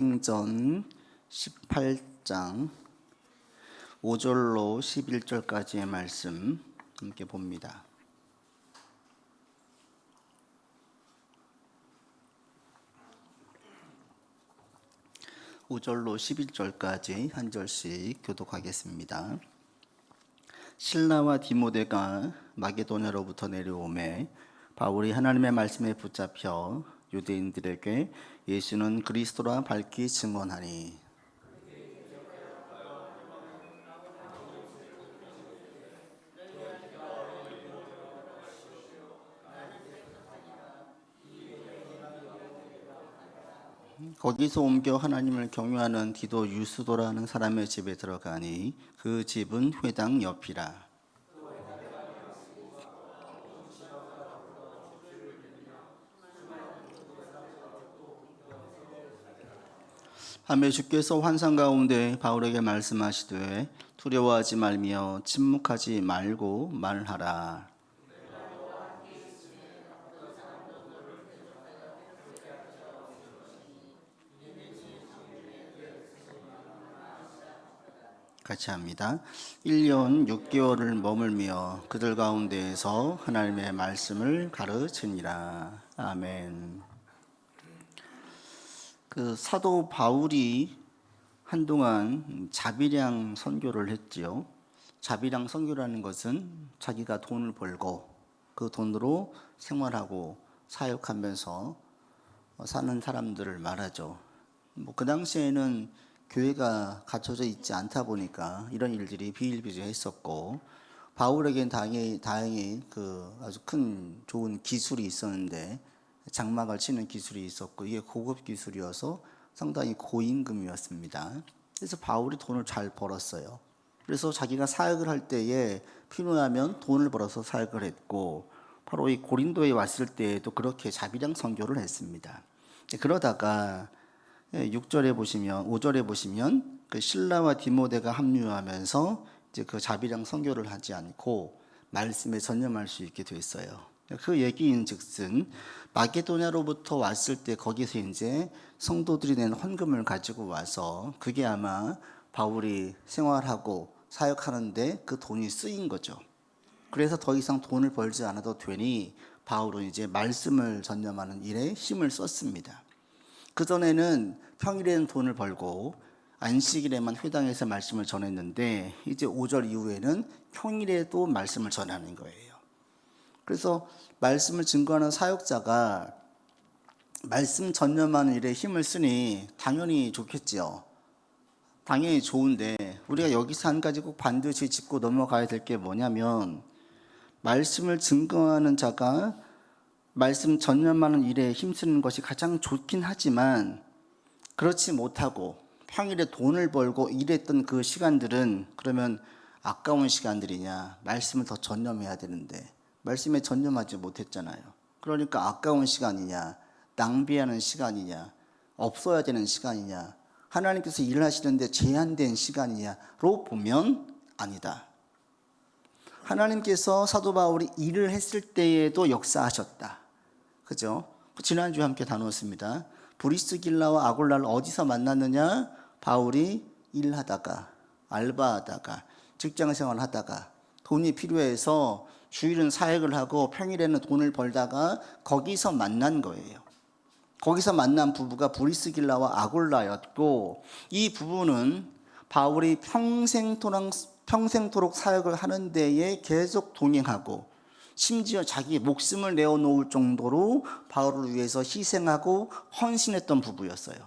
사도행전 18장 5절로 11절까지의 말씀 함께 봅니다. (5절로 11절까지) 한 절씩 교독하겠습니다. 실라와 디모데가 마게도냐로부터 내려오매 바울이 하나님의 말씀에 붙잡혀 유대인들에게 예수는 그리스도라 밝히 증언하니, 거기서 옮겨 하나님을 경유하는 디도 유스도라는 사람의 집에 들어가니 그 집은 회당 옆이라. 밤에 주께서 환상 가운데 바울에게 말씀하시되 두려워하지 말며 침묵하지 말고 말하라. 같이 합니다. 1년 6개월을 머물며 그들 가운데에서 하나님의 말씀을 가르치니라. 아멘. 사도 바울이 한동안 자비량 선교를 했지요. 자비량 선교라는 것은 자기가 돈을 벌고 그 돈으로 생활하고 사역하면서 사는 사람들을 말하죠. 그 당시에는 교회가 갖춰져 있지 않다 보니까 이런 일들이 비일비재했었고, 바울에겐 다행히 아주 큰 좋은 기술이 있었는데, 장막을 치는 기술이 있었고 이게 고급 기술이어서 상당히 고임금이었습니다. 그래서 바울이 돈을 잘 벌었어요. 그래서 자기가 사역을 할 때에 필요하면 돈을 벌어서 사역을 했고, 바로 이 고린도에 왔을 때에도 그렇게 자비량 선교를 했습니다. 그러다가 6절에 보시면 5절에 보시면 그 실라와 디모데가 합류하면서 이제 그 자비량 선교를 하지 않고 말씀에 전념할 수 있게 됐어요. 그 얘기인즉슨 마게도냐로부터 왔을 때 거기서 이제 성도들이 낸 헌금을 가지고 와서 그게 아마 바울이 생활하고 사역하는데 그 돈이 쓰인 거죠. 그래서 더 이상 돈을 벌지 않아도 되니 바울은 이제 말씀을 전념하는 일에 힘을 썼습니다. 그전에는 평일에는 돈을 벌고 안식일에만 회당에서 말씀을 전했는데 이제 5절 이후에는 평일에도 말씀을 전하는 거예요. 그래서 말씀을 증거하는 사역자가 말씀 전념하는 일에 힘을 쓰니 당연히 좋겠지요. 당연히 좋은데 우리가 여기서 한 가지 꼭 반드시 짚고 넘어가야 될 게 뭐냐면, 말씀을 증거하는 자가 말씀 전념하는 일에 힘쓰는 것이 가장 좋긴 하지만, 그렇지 못하고 평일에 돈을 벌고 일했던 그 시간들은 그러면 아까운 시간들이냐? 말씀을 더 전념해야 되는데 말씀에 전념하지 못했잖아요. 그러니까 아까운 시간이냐? 낭비하는 시간이냐? 없어야 되는 시간이냐? 하나님께서 일을 하시는데 제한된 시간이냐로 보면 아니다. 하나님께서 사도 바울이 일을 했을 때에도 역사하셨다. 그죠? 지난주에 함께 다뤘습니다. 브리스길라와 아굴라를 어디서 만났느냐? 바울이 일하다가, 알바하다가, 직장생활 하다가 돈이 필요해서 주일은 사역을 하고 평일에는 돈을 벌다가 거기서 만난 거예요. 거기서 만난 부부가 브리스길라와 아굴라였고, 이 부부는 바울이 평생토록 사역을 하는 데에 계속 동행하고 심지어 자기 목숨을 내어놓을 정도로 바울을 위해서 희생하고 헌신했던 부부였어요.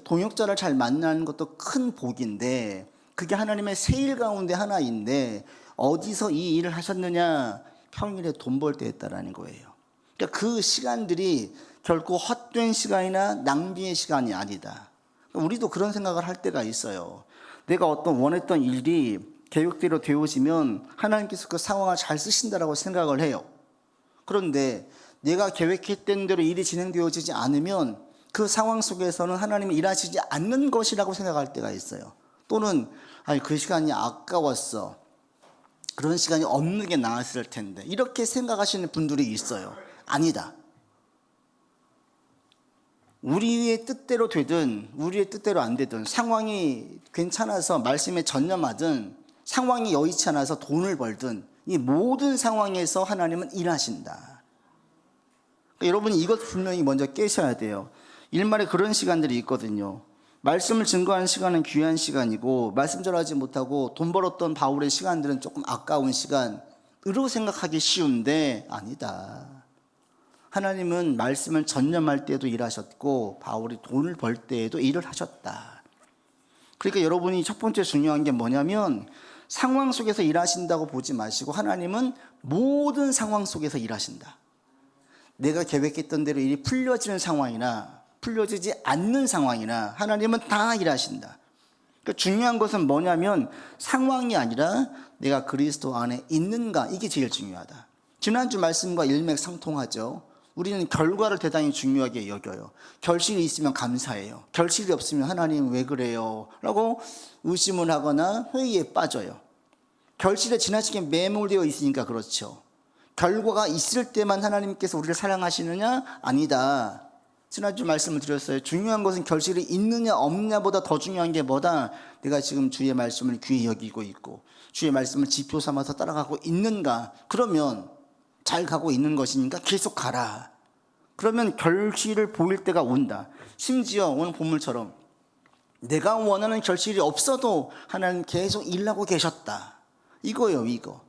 동역자를 잘 만나는 것도 큰 복인데 그게 하나님의 세일 가운데 하나인데 어디서 이 일을 하셨느냐? 평일에 돈 벌 때 했다라는 거예요. 그러니까 그 시간들이 결코 헛된 시간이나 낭비의 시간이 아니다. 우리도 그런 생각을 할 때가 있어요. 내가 어떤 원했던 일이 계획대로 되어지면 하나님께서 그 상황을 잘 쓰신다라고 생각을 해요. 그런데 내가 계획했던 대로 일이 진행되어지지 않으면 그 상황 속에서는 하나님이 일하시지 않는 것이라고 생각할 때가 있어요. 또는 그 시간이 아까웠어. 그런 시간이 없는 게 나았을 텐데. 이렇게 생각하시는 분들이 있어요. 아니다. 우리의 뜻대로 되든 우리의 뜻대로 안 되든, 상황이 괜찮아서 말씀에 전념하든 상황이 여의치 않아서 돈을 벌든, 이 모든 상황에서 하나님은 일하신다. 그러니까 여러분이 이것 분명히 먼저 깨셔야 돼요. 일말에 그런 시간들이 있거든요. 말씀을 증거하는 시간은 귀한 시간이고, 말씀 전하지 못하고 돈 벌었던 바울의 시간들은 조금 아까운 시간으로 생각하기 쉬운데 아니다. 하나님은 말씀을 전념할 때도 일하셨고 바울이 돈을 벌 때에도 일을 하셨다. 그러니까 여러분이 첫 번째 중요한 게 뭐냐면, 상황 속에서 일하신다고 보지 마시고 하나님은 모든 상황 속에서 일하신다. 내가 계획했던 대로 일이 풀려지는 상황이나 풀려지지 않는 상황이나 하나님은 다 일하신다. 그러니까 중요한 것은 뭐냐면 상황이 아니라 내가 그리스도 안에 있는가, 이게 제일 중요하다. 지난주 말씀과 일맥상통하죠. 우리는 결과를 대단히 중요하게 여겨요. 결실이 있으면 감사해요. 결실이 없으면 하나님 왜 그래요? 라고 의심을 하거나 회의에 빠져요. 결실에 지나치게 매몰되어 있으니까 그렇죠. 결과가 있을 때만 하나님께서 우리를 사랑하시느냐? 아니다. 지난주 말씀을 드렸어요. 중요한 것은 결실이 있느냐 없느냐보다 더 중요한 게 뭐다? 내가 지금 주의 말씀을 귀히 여기고 있고 주의 말씀을 지표 삼아서 따라가고 있는가? 그러면 잘 가고 있는 것이니까 계속 가라. 그러면 결실을 보일 때가 온다. 심지어 오늘 본문처럼 내가 원하는 결실이 없어도 하나님 계속 일하고 계셨다. 이거예요, 이거.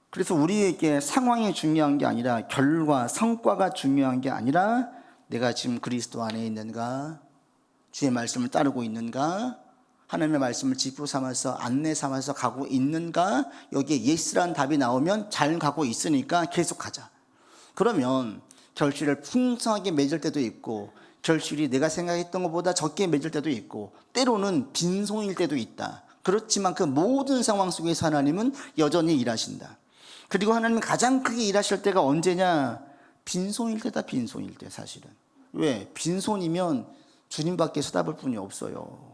그래서 우리에게 상황이 중요한 게 아니라 결과, 성과가 중요한 게 아니라 내가 지금 그리스도 안에 있는가, 주의 말씀을 따르고 있는가, 하나님의 말씀을 지표 삼아서 안내 삼아서 가고 있는가. 여기에 예스라는 답이 나오면 잘 가고 있으니까 계속 가자. 그러면 결실을 풍성하게 맺을 때도 있고 결실이 내가 생각했던 것보다 적게 맺을 때도 있고 때로는 빈손일 때도 있다. 그렇지만 그 모든 상황 속에서 하나님은 여전히 일하신다. 그리고 하나님은 가장 크게 일하실 때가 언제냐? 빈손일 때다. 빈손일 때. 사실은 왜? 빈손이면 주님밖에 쳐다볼 분이 없어요.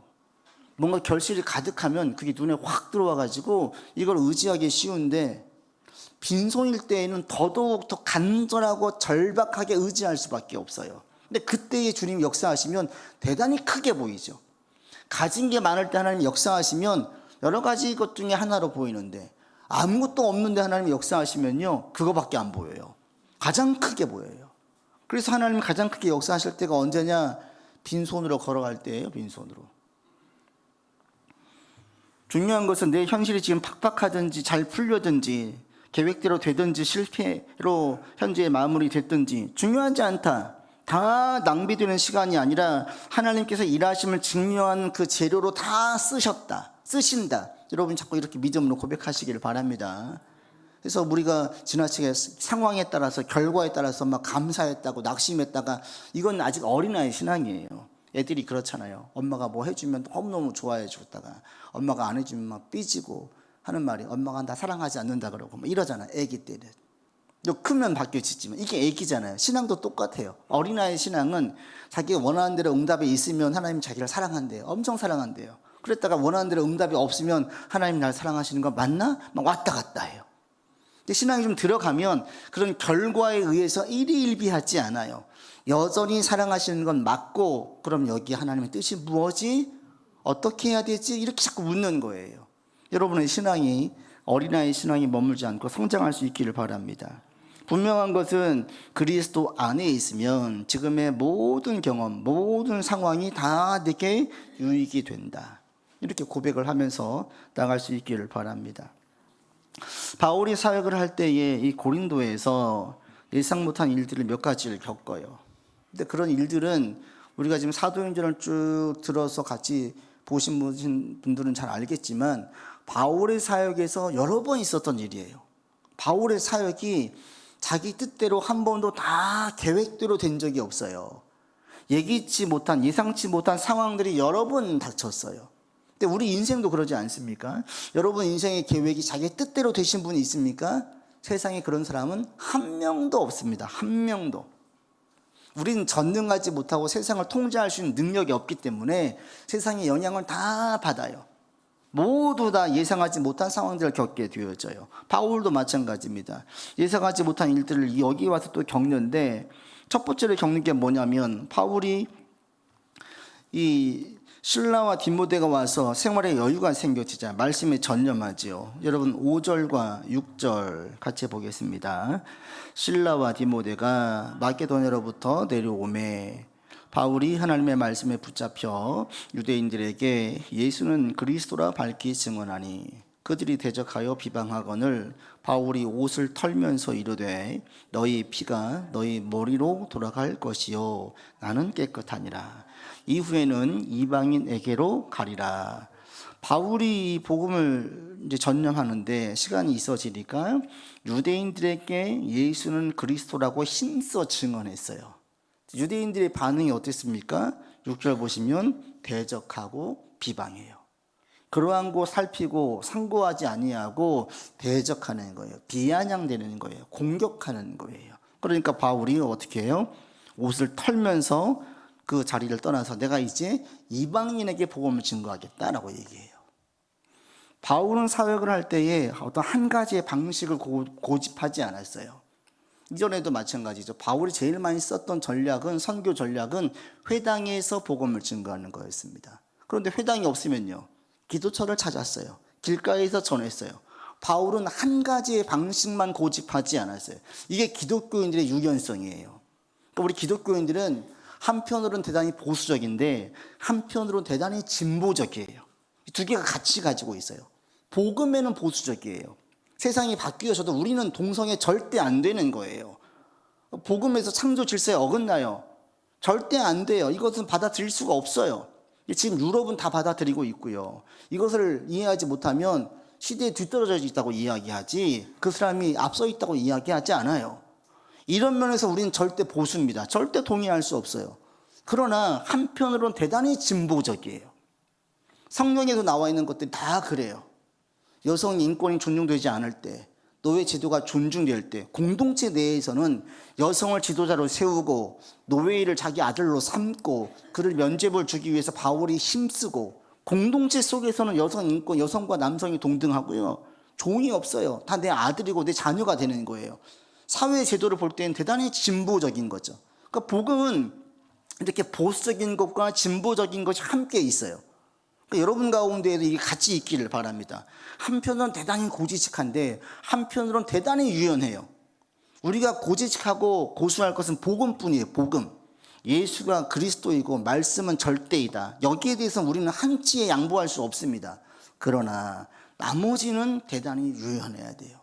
뭔가 결실이 가득하면 그게 눈에 확 들어와가지고 이걸 의지하기 쉬운데, 빈손일 때에는 더더욱 더 간절하고 절박하게 의지할 수밖에 없어요. 근데 그때에 주님이 역사하시면 대단히 크게 보이죠. 가진 게 많을 때 하나님이 역사하시면 여러 가지 것 중에 하나로 보이는데, 아무것도 없는데 하나님이 역사하시면요, 그거밖에 안 보여요. 가장 크게 보여요. 그래서 하나님이 가장 크게 역사하실 때가 언제냐? 빈손으로 걸어갈 때예요. 빈손으로. 중요한 것은 내 현실이 지금 팍팍하든지 잘 풀려든지 계획대로 되든지 실패로 현재 마무리됐든지 중요하지 않다. 다 낭비되는 시간이 아니라 하나님께서 일하심을 증명하는 그 재료로 다 쓰신다. 여러분 자꾸 이렇게 믿음으로 고백하시기를 바랍니다. 그래서 우리가 지나치게 상황에 따라서 결과에 따라서 막 감사했다고 낙심했다가, 이건 아직 어린아이 신앙이에요. 애들이 그렇잖아요. 엄마가 뭐 해주면 너무너무 좋아해 줬다가 엄마가 안 해주면 막 삐지고 하는 말이, 엄마가 나 사랑하지 않는다 그러고 막 이러잖아요. 애기 때는. 크면 바뀌어지지만 이게 애기잖아요. 신앙도 똑같아요. 어린아이 신앙은 자기가 원하는 대로 응답이 있으면 하나님 자기를 사랑한대요. 엄청 사랑한대요. 그랬다가 원하는 대로 응답이 없으면 하나님 날 사랑하시는 거 맞나? 막 왔다 갔다 해요. 근데 신앙이 좀 들어가면 그런 결과에 의해서 일희일비하지 않아요. 여전히 사랑하시는 건 맞고, 그럼 여기 하나님의 뜻이 무엇이? 어떻게 해야 되지? 이렇게 자꾸 묻는 거예요. 여러분의 신앙이 어린아이 신앙이 머물지 않고 성장할 수 있기를 바랍니다. 분명한 것은 그리스도 안에 있으면 지금의 모든 경험, 모든 상황이 다 내게 유익이 된다. 이렇게 고백을 하면서 나갈 수 있기를 바랍니다. 바울이 사역을 할 때에 이 고린도에서 예상 못한 일들을 몇 가지를 겪어요. 근데 그런 일들은 우리가 지금 사도행전을 쭉 들어서 같이 보신 분들은 잘 알겠지만 바울의 사역에서 여러 번 있었던 일이에요. 바울의 사역이 자기 뜻대로 한 번도 다 계획대로 된 적이 없어요. 예기치 못한, 예상치 못한 상황들이 여러 번 닥쳤어요. 근데 우리 인생도 그러지 않습니까? 여러분 인생의 계획이 자기 뜻대로 되신 분이 있습니까? 세상에 그런 사람은 한 명도 없습니다. 한 명도. 우리는 전능하지 못하고 세상을 통제할 수 있는 능력이 없기 때문에 세상의 영향을 다 받아요. 모두 다 예상하지 못한 상황들을 겪게 되어져요. 바울도 마찬가지입니다. 예상하지 못한 일들을 여기 와서 또 겪는데, 첫 번째로 겪는 게 뭐냐면 바울이 이 실라와 디모데가 와서 생활에 여유가 생겨지자 말씀에 전념하지요. 여러분 5절과 6절 같이 보겠습니다. 실라와 디모데가 마게도냐로부터 내려오매 바울이 하나님의 말씀에 붙잡혀 유대인들에게 예수는 그리스도라 밝히 증언하니 그들이 대적하여 비방하거늘 바울이 옷을 털면서 이르되 너희 피가 너희 머리로 돌아갈 것이요 나는 깨끗하니라. 이후에는 이방인에게로 가리라. 바울이 복음을 이제 전념하는데 시간이 있어지니까 유대인들에게 예수는 그리스도라고 힘써 증언했어요. 유대인들의 반응이 어땠습니까? 6절 보시면 대적하고 비방해요. 그러한 거 살피고 상고하지 아니하고 대적하는 거예요. 비아냥대는 거예요. 공격하는 거예요. 그러니까 바울이 어떻게 해요? 옷을 털면서 그 자리를 떠나서 내가 이제 이방인에게 복음을 증거하겠다라고 얘기해요. 바울은 사역을 할 때에 어떤 한 가지의 방식을 고집하지 않았어요. 이전에도 마찬가지죠. 바울이 제일 많이 썼던 전략은, 선교 전략은 회당에서 복음을 증거하는 거였습니다. 그런데 회당이 없으면요, 기도처를 찾았어요. 길가에서 전했어요. 바울은 한 가지의 방식만 고집하지 않았어요. 이게 기독교인들의 유연성이에요. 그러니까 우리 기독교인들은 한편으로는 대단히 보수적인데 한편으로는 대단히 진보적이에요. 두 개가 같이 가지고 있어요. 복음에는 보수적이에요. 세상이 바뀌어서도 우리는 동성애 절대 안 되는 거예요. 복음에서 창조 질서에 어긋나요. 절대 안 돼요. 이것은 받아들일 수가 없어요. 지금 유럽은 다 받아들이고 있고요. 이것을 이해하지 못하면 시대에 뒤떨어져 있다고 이야기하지 그 사람이 앞서 있다고 이야기하지 않아요. 이런 면에서 우리는 절대 보수입니다. 절대 동의할 수 없어요. 그러나 한편으로는 대단히 진보적이에요. 성경에도 나와 있는 것들이 다 그래요. 여성 인권이 존중되지 않을 때, 노예 제도가 존중될 때, 공동체 내에서는 여성을 지도자로 세우고 노예를 자기 아들로 삼고 그를 면죄부를 주기 위해서 바울이 힘쓰고, 공동체 속에서는 여성 인권, 여성과 남성이 동등하고요. 종이 없어요. 다 내 아들이고 내 자녀가 되는 거예요. 사회 제도를 볼 때는 대단히 진보적인 거죠. 그러니까 복음은 이렇게 보수적인 것과 진보적인 것이 함께 있어요. 그러니까 여러분 가운데에도 이게 같이 있기를 바랍니다. 한편으로는 대단히 고지식한데 한편으로는 대단히 유연해요. 우리가 고지식하고 고수할 것은 복음뿐이에요. 복음. 예수가 그리스도이고 말씀은 절대이다. 여기에 대해서는 우리는 한치의 양보할 수 없습니다. 그러나 나머지는 대단히 유연해야 돼요.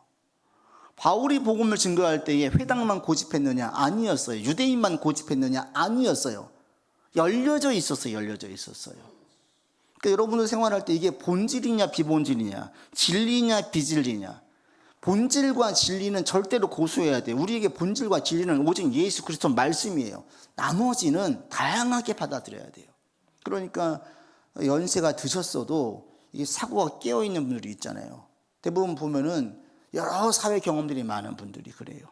바울이 복음을 증거할 때에 회당만 고집했느냐? 아니었어요. 유대인만 고집했느냐? 아니었어요. 열려져 있었어요. 열려져 있었어요. 그러니까 여러분들 생활할 때 이게 본질이냐 비본질이냐, 진리냐 비진리냐. 본질과 진리는 절대로 고수해야 돼요. 우리에게 본질과 진리는 오직 예수 그리스도 말씀이에요. 나머지는 다양하게 받아들여야 돼요. 그러니까 연세가 드셨어도 이게 사고가 깨어있는 분들이 있잖아요. 대부분 보면은 여러 사회 경험들이 많은 분들이 그래요.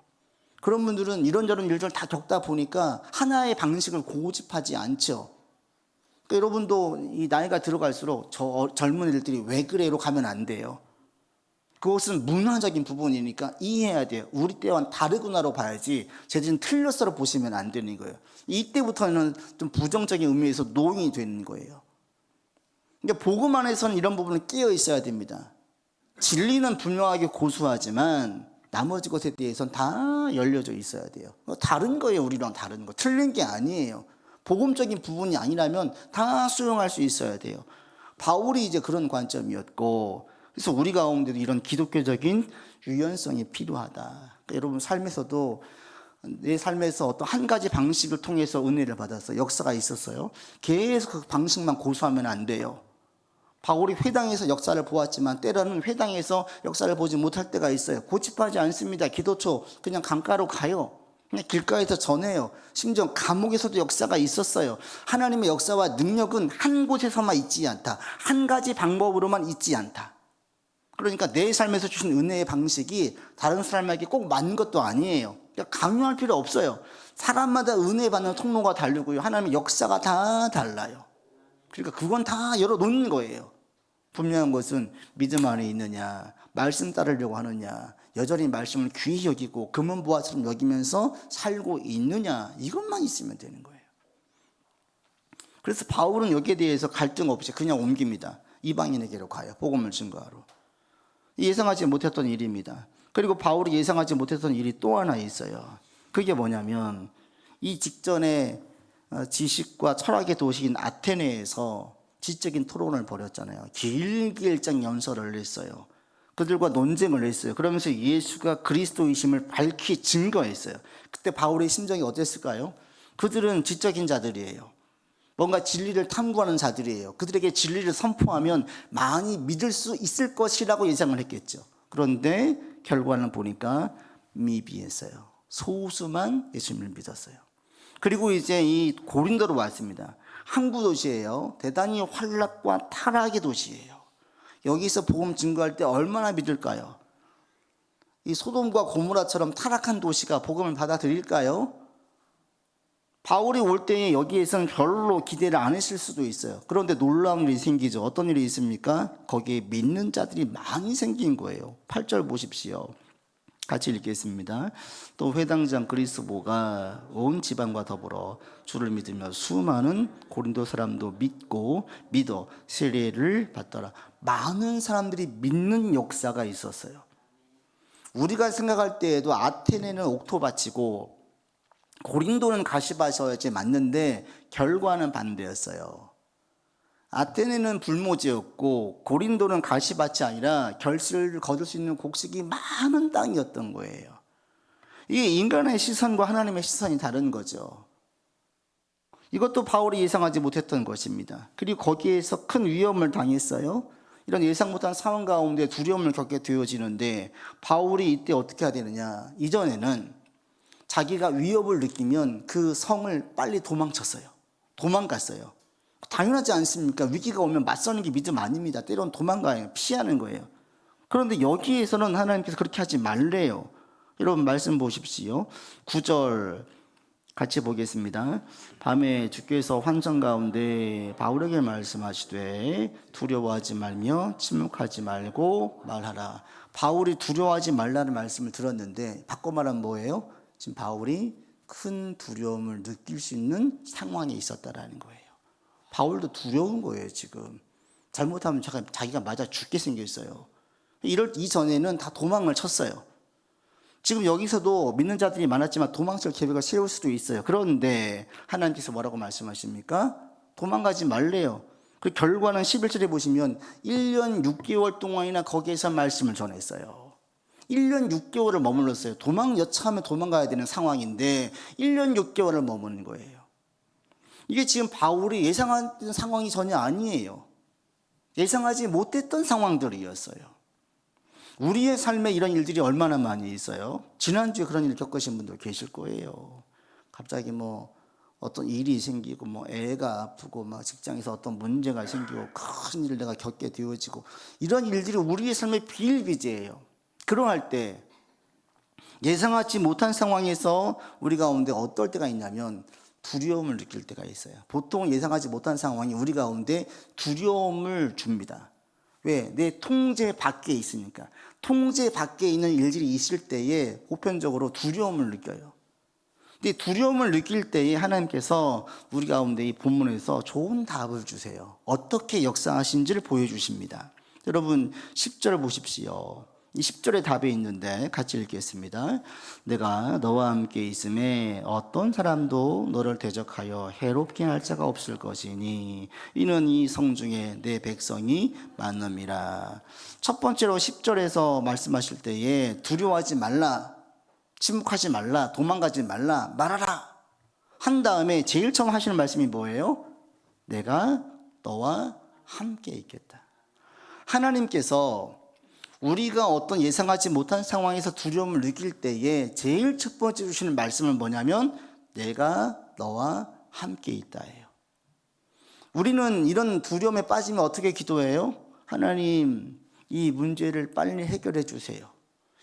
그런 분들은 이런저런 일들을 다 겪다 보니까 하나의 방식을 고집하지 않죠. 그러니까 여러분도 이 나이가 들어갈수록 젊은 애들이 왜 그래로 가면 안 돼요. 그것은 문화적인 부분이니까 이해해야 돼요. 우리 때와는 다르구나로 봐야지 쟤들은 틀렸어로 보시면 안 되는 거예요. 이때부터는 좀 부정적인 의미에서 노인이 되는 거예요. 그러니까 복음 안에서는 이런 부분은 끼어 있어야 됩니다. 진리는 분명하게 고수하지만 나머지 것에 대해서는 다 열려져 있어야 돼요. 다른 거예요. 우리랑 다른 거. 틀린 게 아니에요. 복음적인 부분이 아니라면 다 수용할 수 있어야 돼요. 바울이 이제 그런 관점이었고, 그래서 우리 가운데도 이런 기독교적인 유연성이 필요하다. 그러니까 여러분 삶에서도 내 삶에서 어떤 한 가지 방식을 통해서 은혜를 받아서 역사가 있었어요. 계속 그 방식만 고수하면 안 돼요. 바울이 회당에서 역사를 보았지만 때로는 회당에서 역사를 보지 못할 때가 있어요. 고집하지 않습니다. 기도처 그냥 강가로 가요. 그냥 길가에서 전해요. 심지어 감옥에서도 역사가 있었어요. 하나님의 역사와 능력은 한 곳에서만 있지 않다. 한 가지 방법으로만 있지 않다. 그러니까 내 삶에서 주신 은혜의 방식이 다른 사람에게 꼭 맞는 것도 아니에요. 그러니까 강요할 필요 없어요. 사람마다 은혜 받는 통로가 다르고요. 하나님의 역사가 다 달라요. 그러니까 그건 다 열어놓는 거예요. 분명한 것은 믿음 안에 있느냐, 말씀 따르려고 하느냐, 여전히 말씀을 귀히 여기고 금은보화처럼 여기면서 살고 있느냐, 이것만 있으면 되는 거예요. 그래서 바울은 여기에 대해서 갈등 없이 그냥 옮깁니다. 이방인에게로 가요. 복음을 증거하러. 예상하지 못했던 일입니다. 그리고 바울이 예상하지 못했던 일이 또 하나 있어요. 그게 뭐냐면 이 직전에 지식과 철학의 도시인 아테네에서 지적인 토론을 벌였잖아요. 길게 일장 연설을 했어요. 그들과 논쟁을 했어요. 그러면서 예수가 그리스도이심을 밝히 증거했어요. 그때 바울의 심정이 어땠을까요? 그들은 지적인 자들이에요. 뭔가 진리를 탐구하는 자들이에요. 그들에게 진리를 선포하면 많이 믿을 수 있을 것이라고 예상을 했겠죠. 그런데 결과는 보니까 미비했어요. 소수만 예수님을 믿었어요. 그리고 이제 이 고린도로 왔습니다. 항구 도시예요. 대단히 환락과 타락의 도시예요. 여기서 복음 증거할 때 얼마나 믿을까요? 이 소돔과 고모라처럼 타락한 도시가 복음을 받아들일까요? 바울이 올 때에 여기에서는 별로 기대를 안 했을 수도 있어요. 그런데 놀라운 일이 생기죠. 어떤 일이 있습니까? 거기에 믿는 자들이 많이 생긴 거예요. 8절 보십시오. 같이 읽겠습니다. 또 회당장 그리스보가 온 지방과 더불어 주를 믿으며 수많은 고린도 사람도 믿어 세례를 받더라. 많은 사람들이 믿는 역사가 있었어요. 우리가 생각할 때에도 아테네는 옥토밭이고 고린도는 가시밭이었지 맞는데 결과는 반대였어요. 아테네는 불모지였고 고린도는 가시밭이 아니라 결실을 거둘 수 있는 곡식이 많은 땅이었던 거예요. 이게 인간의 시선과 하나님의 시선이 다른 거죠. 이것도 바울이 예상하지 못했던 것입니다. 그리고 거기에서 큰 위험을 당했어요. 이런 예상 못한 상황 가운데 두려움을 겪게 되어지는데 바울이 이때 어떻게 해야 되느냐. 이전에는 자기가 위협을 느끼면 그 성을 빨리 도망갔어요. 당연하지 않습니까? 위기가 오면 맞서는 게 믿음 아닙니다. 때로는 도망가요. 피하는 거예요. 그런데 여기에서는 하나님께서 그렇게 하지 말래요. 여러분 말씀 보십시오. 9절 같이 보겠습니다. 밤에 주께서 환상 가운데 바울에게 말씀하시되 두려워하지 말며 침묵하지 말고 말하라. 바울이 두려워하지 말라는 말씀을 들었는데 바꿔 말하면 뭐예요? 지금 바울이 큰 두려움을 느낄 수 있는 상황에 있었다라는 거예요. 바울도 두려운 거예요. 지금 잘못하면 자기가 맞아 죽게 생겼어요. 이럴 이전에는 다 도망을 쳤어요. 지금 여기서도 믿는 자들이 많았지만 도망칠 계획을 세울 수도 있어요. 그런데 하나님께서 뭐라고 말씀하십니까? 도망가지 말래요. 그 결과는 11절에 보시면 1년 6개월 동안이나 거기에서 말씀을 전했어요. 1년 6개월을 머물렀어요. 여차하면 도망가야 되는 상황인데 1년 6개월을 머무는 거예요. 이게 지금 바울이 예상한 상황이 전혀 아니에요. 예상하지 못했던 상황들이었어요. 우리의 삶에 이런 일들이 얼마나 많이 있어요. 지난주에 그런 일 겪으신 분들 계실 거예요. 갑자기 어떤 일이 생기고 애가 아프고 직장에서 어떤 문제가 생기고 큰 일을 내가 겪게 되어지고 이런 일들이 우리의 삶에 비일비재해요. 그러할 때 예상하지 못한 상황에서 우리 가운데 어떨 때가 있냐면 두려움을 느낄 때가 있어요. 보통 예상하지 못한 상황이 우리 가운데 두려움을 줍니다. 왜? 내 통제 밖에 있으니까. 통제 밖에 있는 일들이 있을 때에 보편적으로 두려움을 느껴요. 근데 두려움을 느낄 때에 하나님께서 우리 가운데 이 본문에서 좋은 답을 주세요. 어떻게 역사하신지를 보여주십니다. 여러분 10절 보십시오. 이 10절의 답이 있는데 같이 읽겠습니다. 내가 너와 함께 있음에 어떤 사람도 너를 대적하여 해롭게 할 자가 없을 것이니 이는 이 성중에 내 백성이 많음이라. 첫 번째로 10절에서 말씀하실 때에 두려워하지 말라, 침묵하지 말라, 도망가지 말라, 말하라 한 다음에 제일 처음 하시는 말씀이 뭐예요? 내가 너와 함께 있겠다. 하나님께서 우리가 어떤 예상하지 못한 상황에서 두려움을 느낄 때에 제일 첫 번째 주시는 말씀은 뭐냐면 내가 너와 함께 있다예요. 우리는 이런 두려움에 빠지면 어떻게 기도해요? 하나님, 이 문제를 빨리 해결해 주세요.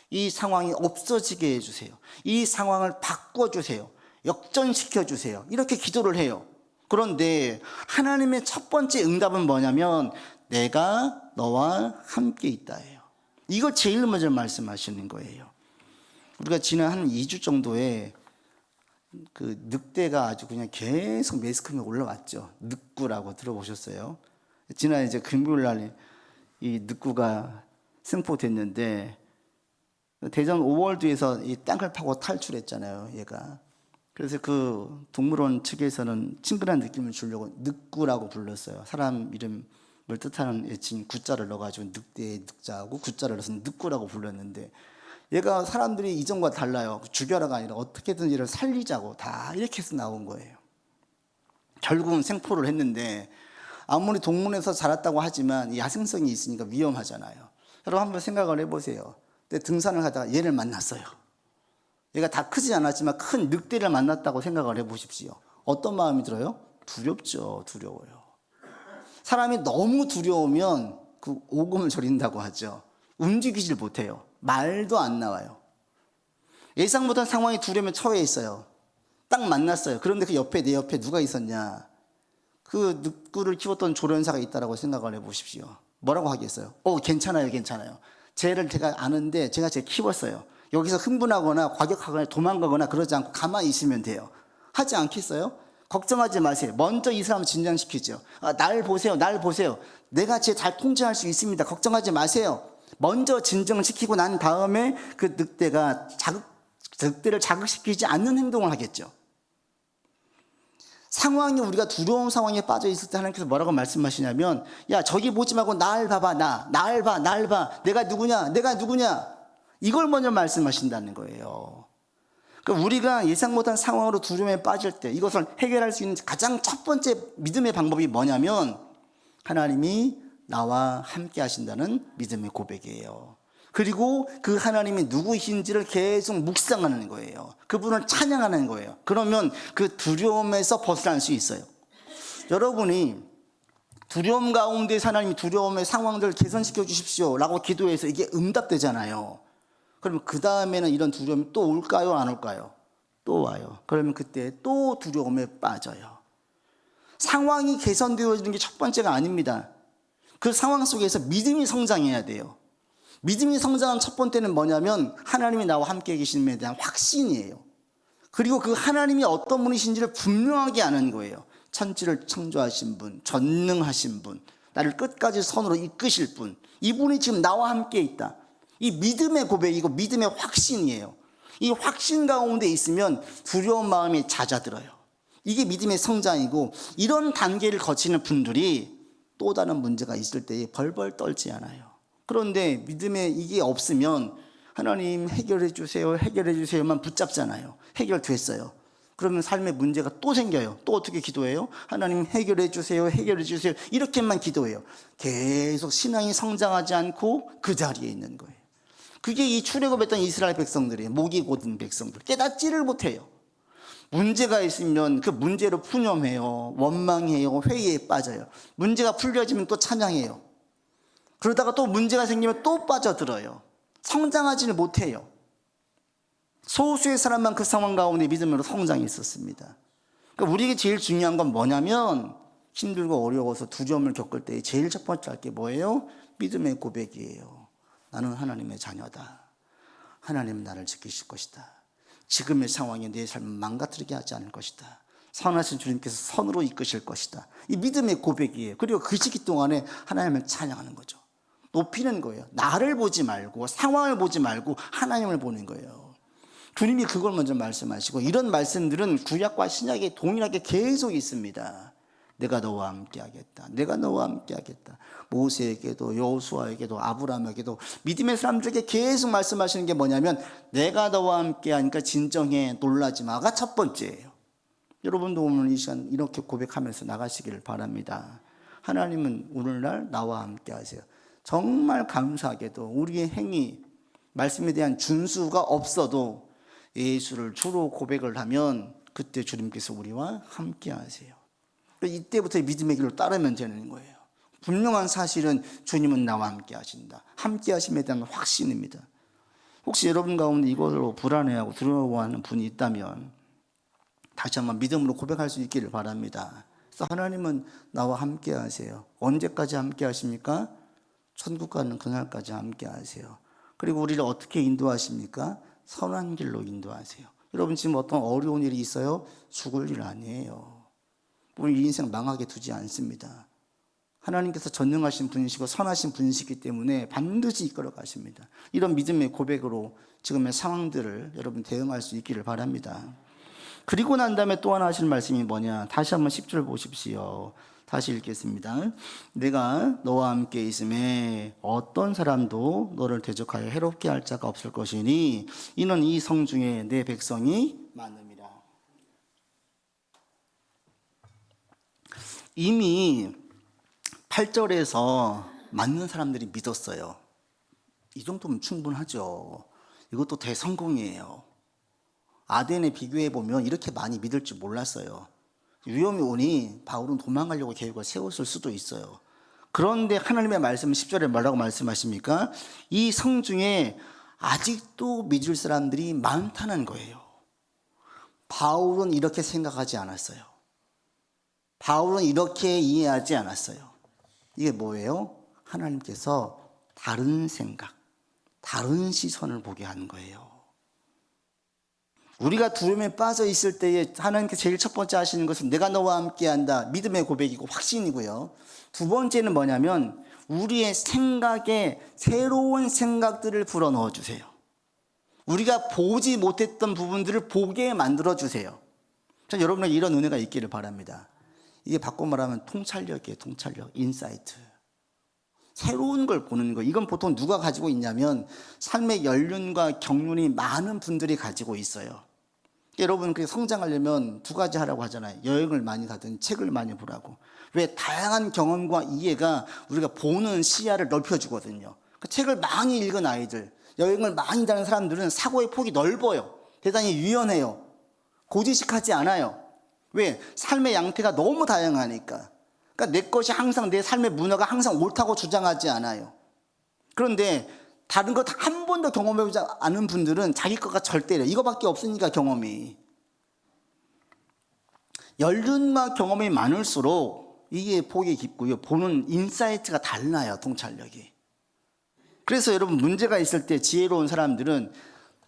이 상황이 없어지게 해주세요. 이 상황을 바꿔주세요. 역전시켜 주세요. 이렇게 기도를 해요. 그런데 하나님의 첫 번째 응답은 뭐냐면 내가 너와 함께 있다예요. 이걸 제일 먼저 말씀하시는 거예요. 우리가 지난 한 2주 정도에 그 늑대가 아주 그냥 계속 매스컴에 올라왔죠. 늑구라고 들어보셨어요? 지난 이제 금요일 날 이 늑구가 생포됐는데 대전 5월드에서 이 땅을 파고 탈출했잖아요, 얘가. 그래서 그 동물원 측에서는 친근한 느낌을 주려고 늑구라고 불렀어요. 사람 이름을 뜻하는 애칭 구자를 넣어가지고 늑대의 늑자하고 구자를 넣어서 늑구라고 불렀는데, 얘가 사람들이 이전과 달라요. 죽여라가 아니라 어떻게든 얘를 살리자고 다 이렇게 해서 나온 거예요. 결국은 생포를 했는데, 아무리 동물원에서 자랐다고 하지만 야생성이 있으니까 위험하잖아요. 여러분 한번 생각을 해보세요. 근데 등산을 하다가 얘를 만났어요. 얘가 다 크지 않았지만 큰 늑대를 만났다고 생각을 해보십시오. 어떤 마음이 들어요? 두렵죠. 두려워요. 사람이 너무 두려우면 그 오금을 저린다고 하죠. 움직이질 못해요. 말도 안 나와요. 예상 못한 상황이 두려움에 처해 있어요. 딱 만났어요. 그런데 그 옆에, 내 옆에 누가 있었냐? 그 늑구를 키웠던 조련사가 있다라고 생각을 해보십시오. 뭐라고 하겠어요? 괜찮아요, 괜찮아요. 쟤를 제가 아는데 제가 키웠어요. 여기서 흥분하거나 과격하거나 도망가거나 그러지 않고 가만히 있으면 돼요. 하지 않겠어요? 걱정하지 마세요. 먼저 이 사람을 진정시키죠. 날 보세요, 날 보세요. 내가 쟤 잘 통제할 수 있습니다. 걱정하지 마세요. 먼저 진정시키고 난 다음에 그 늑대를 자극시키지 않는 행동을 하겠죠. 상황이, 우리가 두려운 상황에 빠져 있을 때 하나님께서 뭐라고 말씀하시냐면, 야, 저기 보지 말고 날 봐봐, 날 봐, 날 봐. 내가 누구냐, 내가 누구냐. 이걸 먼저 말씀하신다는 거예요. 그러니까 우리가 예상 못한 상황으로 두려움에 빠질 때 이것을 해결할 수 있는 가장 첫 번째 믿음의 방법이 뭐냐면, 하나님이 나와 함께 하신다는 믿음의 고백이에요. 그리고 그 하나님이 누구이신지를 계속 묵상하는 거예요. 그분을 찬양하는 거예요. 그러면 그 두려움에서 벗어날 수 있어요. 여러분이 두려움 가운데 하나님이 두려움의 상황들을 개선시켜 주십시오 라고 기도해서 이게 응답되잖아요. 그러면 그 다음에는 이런 두려움이 또 올까요, 안 올까요? 또 와요. 그러면 그때 또 두려움에 빠져요. 상황이 개선되어지는 게 첫 번째가 아닙니다. 그 상황 속에서 믿음이 성장해야 돼요. 믿음이 성장한 첫 번째는 뭐냐면, 하나님이 나와 함께 계심에 대한 확신이에요. 그리고 그 하나님이 어떤 분이신지를 분명하게 아는 거예요. 천지를 창조하신 분, 전능하신 분, 나를 끝까지 선으로 이끄실 분, 이분이 지금 나와 함께 있다. 이 믿음의 고백이고 믿음의 확신이에요. 이 확신 가운데 있으면 두려운 마음이 잦아들어요. 이게 믿음의 성장이고, 이런 단계를 거치는 분들이 또 다른 문제가 있을 때 벌벌 떨지 않아요. 그런데 믿음에 이게 없으면 하나님 해결해 주세요, 해결해 주세요만 붙잡잖아요. 해결됐어요. 그러면 삶에 문제가 또 생겨요. 또 어떻게 기도해요? 하나님 해결해 주세요, 해결해 주세요. 이렇게만 기도해요. 계속 신앙이 성장하지 않고 그 자리에 있는 거예요. 그게 이 출애굽했던 이스라엘 백성들이에요. 목이 곧은 백성들. 깨닫지를 못해요. 문제가 있으면 그 문제로 푸념해요. 원망해요. 회의에 빠져요. 문제가 풀려지면 또 찬양해요. 그러다가 또 문제가 생기면 또 빠져들어요. 성장하지는 못해요. 소수의 사람만 그 상황 가운데 믿음으로 성장이 있었습니다. 그러니까 우리에게 제일 중요한 건 뭐냐면, 힘들고 어려워서 두려움을 겪을 때 제일 첫 번째 할 게 뭐예요? 믿음의 고백이에요. 나는 하나님의 자녀다. 하나님은 나를 지키실 것이다. 지금의 상황이 내 삶을 망가뜨리게 하지 않을 것이다. 선하신 주님께서 선으로 이끄실 것이다. 이 믿음의 고백이에요. 그리고 그 시기 동안에 하나님을 찬양하는 거죠. 높이는 거예요. 나를 보지 말고, 상황을 보지 말고 하나님을 보는 거예요. 주님이 그걸 먼저 말씀하시고, 이런 말씀들은 구약과 신약에 동일하게 계속 있습니다. 내가 너와 함께 하겠다. 내가 너와 함께 하겠다. 모세에게도 여호수아에게도 아브라함에게도 믿음의 사람들에게 계속 말씀하시는 게 뭐냐면, 내가 너와 함께 하니까 진정해, 놀라지 마가 첫 번째예요. 여러분도 오늘 이 시간 이렇게 고백하면서 나가시기를 바랍니다. 하나님은 오늘날 나와 함께 하세요. 정말 감사하게도 우리의 행위, 말씀에 대한 준수가 없어도 예수를 주로 고백을 하면 그때 주님께서 우리와 함께 하세요. 이때부터 믿음의 길로 따르면 되는 거예요. 분명한 사실은 주님은 나와 함께 하신다. 함께 하심에 대한 확신입니다. 혹시 여러분 가운데 이걸로 불안해하고 두려워하는 분이 있다면 다시 한번 믿음으로 고백할 수 있기를 바랍니다. 그래서 하나님은 나와 함께 하세요. 언제까지 함께 하십니까? 천국 가는 그날까지 함께 하세요. 그리고 우리를 어떻게 인도하십니까? 선한 길로 인도하세요. 여러분 지금 어떤 어려운 일이 있어요? 죽을 일 아니에요. 우리 인생 망하게 두지 않습니다. 하나님께서 전능하신 분이시고 선하신 분이시기 때문에 반드시 이끌어 가십니다. 이런 믿음의 고백으로 지금의 상황들을 여러분 대응할 수 있기를 바랍니다. 그리고 난 다음에 또 하나 하시는 말씀이 뭐냐? 다시 한번 10절 보십시오. 다시 읽겠습니다. 내가 너와 함께 있음에 어떤 사람도 너를 대적하여 해롭게 할 자가 없을 것이니 이는 이 성 중에 내 백성이 많음이라. 이미 8절에서 맞는 사람들이 믿었어요. 이 정도면 충분하죠. 이것도 대성공이에요. 아덴에 비교해 보면 이렇게 많이 믿을 줄 몰랐어요. 위험이 오니 바울은 도망가려고 계획을 세웠을 수도 있어요. 그런데 하나님의 말씀은 10절에 뭐라고 말씀하십니까? 이 성 중에 아직도 믿을 사람들이 많다는 거예요. 바울은 이렇게 생각하지 않았어요. 바울은 이렇게 이해하지 않았어요. 이게 뭐예요? 하나님께서 다른 생각, 다른 시선을 보게 하는 거예요. 우리가 두려움에 빠져 있을 때에 하나님께서 제일 첫 번째 하시는 것은 내가 너와 함께한다. 믿음의 고백이고 확신이고요. 두 번째는 뭐냐면 우리의 생각에 새로운 생각들을 불어넣어 주세요. 우리가 보지 못했던 부분들을 보게 만들어 주세요. 자, 여러분에게 이런 은혜가 있기를 바랍니다. 이게 바꿔 말하면 통찰력이에요. 통찰력, 인사이트. 새로운 걸 보는 거. 이건 보통 누가 가지고 있냐면 삶의 연륜과 경륜이 많은 분들이 가지고 있어요. 여러분 성장하려면 두 가지 하라고 하잖아요. 여행을 많이 가든 책을 많이 보라고. 왜? 다양한 경험과 이해가 우리가 보는 시야를 넓혀주거든요. 책을 많이 읽은 아이들, 여행을 많이 다니는 사람들은 사고의 폭이 넓어요. 대단히 유연해요. 고지식하지 않아요. 왜? 삶의 양태가 너무 다양하니까. 그러니까 내 것이 항상, 내 삶의 문화가 항상 옳다고 주장하지 않아요. 그런데 다른 거 한 번도 경험해보지 않은 분들은 자기 것과 절대로 이거밖에 없으니까 경험이. 연륜과 경험이 많을수록 이게 폭이 깊고요. 보는 인사이트가 달라요. 통찰력이. 그래서 여러분 문제가 있을 때 지혜로운 사람들은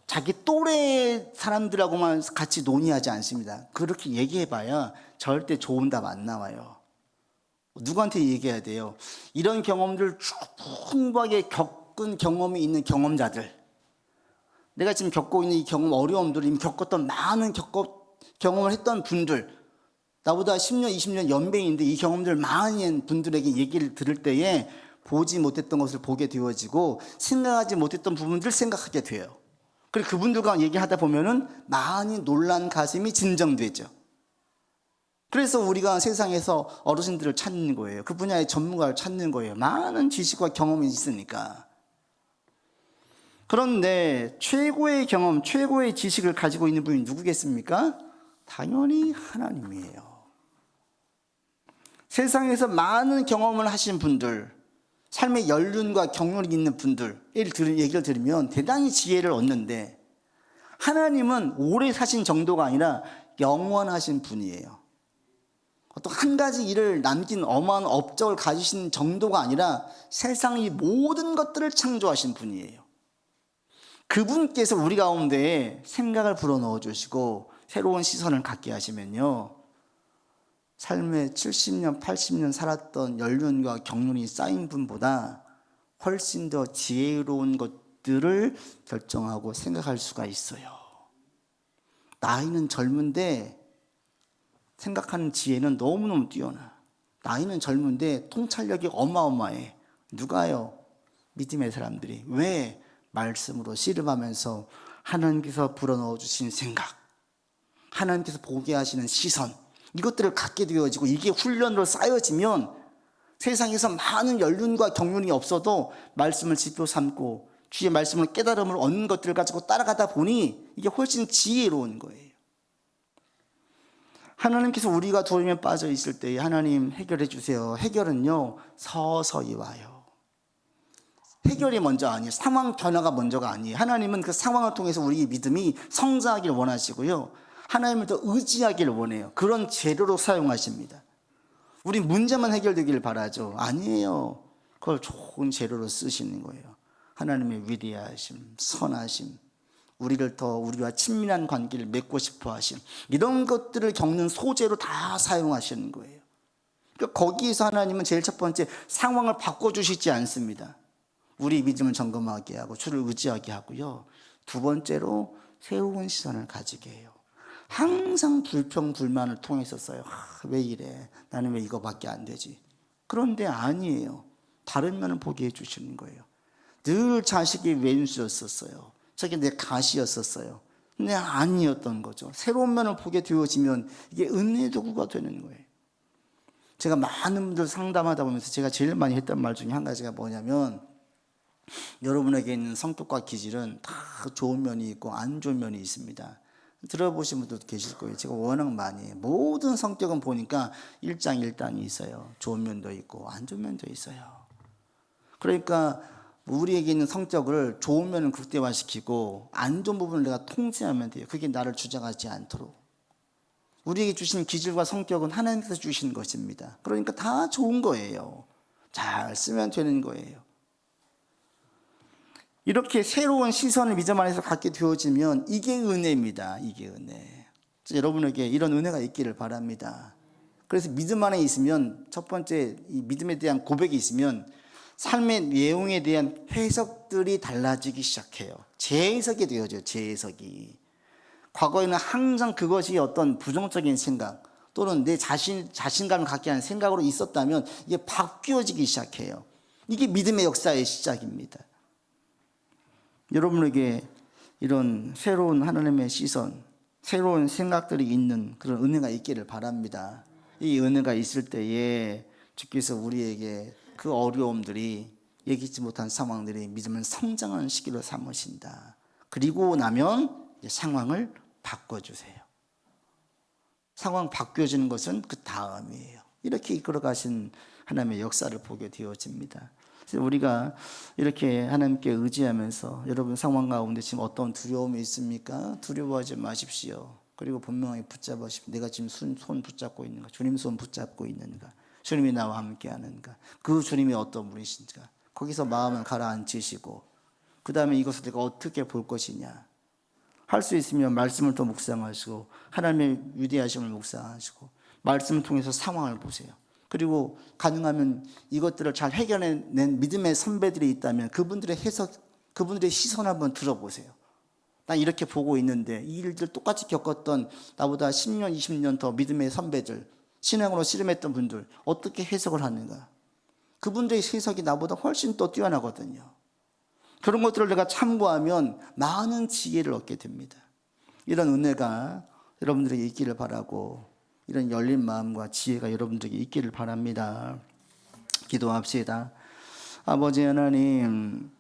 자기 또래 사람들하고만 같이 논의하지 않습니다. 그렇게 얘기해봐야 절대 좋은 답 안 나와요. 누구한테 얘기해야 돼요? 이런 경험들 충분하게 겪은 경험이 있는 경험자들. 내가 지금 겪고 있는 이 경험, 어려움들을 이미 겪었던 많은 경험을 했던 분들, 나보다 10년, 20년 연배인데 이 경험들 많은 분들에게 얘기를 들을 때에 보지 못했던 것을 보게 되어지고 생각하지 못했던 부분들을 생각하게 돼요. 그리고 그분들과 얘기하다 보면은 많이 놀란 가슴이 진정되죠. 그래서 우리가 세상에서 어르신들을 찾는 거예요. 그 분야의 전문가를 찾는 거예요. 많은 지식과 경험이 있으니까. 그런데 최고의 경험, 최고의 지식을 가지고 있는 분이 누구겠습니까? 당연히 하나님이에요. 세상에서 많은 경험을 하신 분들, 삶의 연륜과 경륜이 있는 분들 얘기를 들으면 대단히 지혜를 얻는데 하나님은 오래 사신 정도가 아니라 영원하신 분이에요. 어떤 한 가지 일을 남긴 어마어마한 업적을 가지신 정도가 아니라 세상의 모든 것들을 창조하신 분이에요. 그분께서 우리 가운데에 생각을 불어넣어 주시고 새로운 시선을 갖게 하시면요, 삶에 70년, 80년 살았던 연륜과 경륜이 쌓인 분보다 훨씬 더 지혜로운 것들을 결정하고 생각할 수가 있어요. 나이는 젊은데 생각하는 지혜는 너무너무 뛰어나. 나이는 젊은데 통찰력이 어마어마해. 누가요? 믿음의 사람들이. 왜? 말씀으로 씨름하면서 하나님께서 불어넣어 주신 생각, 하나님께서 보게 하시는 시선, 이것들을 갖게 되어지고 이게 훈련으로 쌓여지면 세상에서 많은 연륜과 경륜이 없어도 말씀을 지표 삼고 주의 말씀을 깨달음을 얻는 것들을 가지고 따라가다 보니 이게 훨씬 지혜로운 거예요. 하나님께서 우리가 두려움에 빠져 있을 때 하나님 해결해 주세요. 해결은요, 서서히 와요. 해결이 먼저 아니에요. 상황 변화가 먼저가 아니에요. 하나님은 그 상황을 통해서 우리 믿음이 성장하기를 원하시고요, 하나님을 더 의지하기를 원해요. 그런 재료로 사용하십니다. 우리 문제만 해결되기를 바라죠. 아니에요. 그걸 좋은 재료로 쓰시는 거예요. 하나님의 위대하심, 선하심, 우리와 친밀한 관계를 맺고 싶어 하심, 이런 것들을 겪는 소재로 다 사용하시는 거예요. 그러니까 거기에서 하나님은 제일 첫 번째 상황을 바꿔주시지 않습니다. 우리 믿음을 점검하게 하고 주를 의지하게 하고요. 두 번째로 새로운 시선을 가지게 해요. 항상 불평불만을 통했었어요. 왜 이래? 나는 왜 이거밖에 안 되지? 그런데 아니에요. 다른 면을 보게 해주시는 거예요. 늘 자식이 왼수였었어요. 저게 내 가시였었어요. 근데 아니었던 거죠. 새로운 면을 보게 되어지면 이게 은혜의 도구가 되는 거예요. 제가 많은 분들 상담하다 보면서 제가 제일 많이 했던 말 중에 한 가지가 뭐냐면, 여러분에게 있는 성격과 기질은 다 좋은 면이 있고 안 좋은 면이 있습니다. 들어보신 분들도 계실 거예요. 제가 워낙 많이 해요. 모든 성격은 보니까 일장일단이 있어요. 좋은 면도 있고 안 좋은 면도 있어요. 그러니까 우리에게 있는 성격을 좋은 면을 극대화시키고 안 좋은 부분을 내가 통제하면 돼요. 그게 나를 주장하지 않도록. 우리에게 주신 기질과 성격은 하나님께서 주신 것입니다. 그러니까 다 좋은 거예요. 잘 쓰면 되는 거예요. 이렇게 새로운 시선을 믿음 안에서 갖게 되어지면 이게 은혜입니다. 이게 은혜. 여러분에게 이런 은혜가 있기를 바랍니다. 그래서 믿음 안에 있으면 첫 번째 이 믿음에 대한 고백이 있으면 삶의 내용에 대한 해석들이 달라지기 시작해요. 재해석이 되어져요. 재해석이. 과거에는 항상 그것이 어떤 부정적인 생각 또는 내 자신감을 갖게 하는 생각으로 있었다면 이게 바뀌어지기 시작해요. 이게 믿음의 역사의 시작입니다. 여러분에게 이런 새로운 하나님의 시선, 새로운 생각들이 있는 그런 은혜가 있기를 바랍니다. 이 은혜가 있을 때에 주께서 우리에게 그 어려움들이, 얘기치 못한 상황들이 믿음을 성장하는 시기로 삼으신다. 그리고 나면 상황을 바꿔주세요. 상황 바뀌어지는 것은 그 다음이에요. 이렇게 이끌어 가신 하나님의 역사를 보게 되어집니다. 우리가 이렇게 하나님께 의지하면서, 여러분 상황 가운데 지금 어떤 두려움이 있습니까? 두려워하지 마십시오. 그리고 분명히 붙잡으십시오. 내가 지금 손 붙잡고 있는가? 주님 손 붙잡고 있는가? 주님이 나와 함께 하는가? 그 주님이 어떤 분이신가? 거기서 마음을 가라앉히시고 그 다음에 이것을 내가 어떻게 볼 것이냐, 할 수 있으면 말씀을 더 묵상하시고 하나님의 위대하심을 묵상하시고 말씀을 통해서 상황을 보세요. 그리고 가능하면 이것들을 잘 해결해낸 믿음의 선배들이 있다면 그분들의 해석, 그분들의 시선 한번 들어보세요. 난 이렇게 보고 있는데 이 일들 똑같이 겪었던 나보다 10년, 20년 더 믿음의 선배들, 신앙으로 씨름했던 분들 어떻게 해석을 하는가? 그분들의 해석이 나보다 훨씬 더 뛰어나거든요. 그런 것들을 내가 참고하면 많은 지혜를 얻게 됩니다. 이런 은혜가 여러분들에게 있기를 바라고, 이런 열린 마음과 지혜가 여러분들에게 있기를 바랍니다. 기도합시다. 아버지 하나님,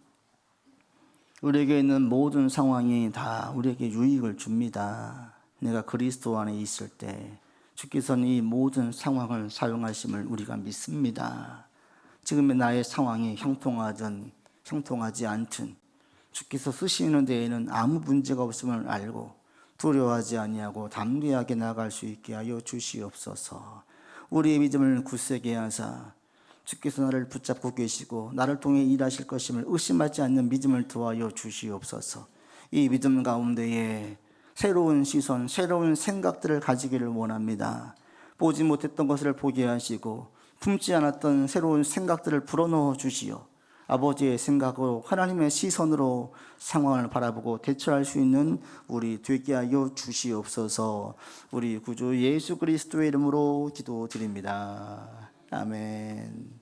우리에게 있는 모든 상황이 다 우리에게 유익을 줍니다. 내가 그리스도 안에 있을 때 주께서는 이 모든 상황을 사용하심을 우리가 믿습니다. 지금의 나의 상황이 형통하든 형통하지 않든 주께서 쓰시는 데에는 아무 문제가 없음을 알고 두려워하지 아니하고 담대하게 나아갈 수 있게 하여 주시옵소서. 우리의 믿음을 굳세게 하사 주께서 나를 붙잡고 계시고 나를 통해 일하실 것임을 의심하지 않는 믿음을 더하여 주시옵소서. 이 믿음 가운데에 새로운 시선, 새로운 생각들을 가지기를 원합니다. 보지 못했던 것을 보게 하시고 품지 않았던 새로운 생각들을 불어넣어 주시어 아버지의 생각으로, 하나님의 시선으로 상황을 바라보고 대처할 수 있는 우리 되게 하여 주시옵소서. 우리 구주 예수 그리스도의 이름으로 기도드립니다. 아멘.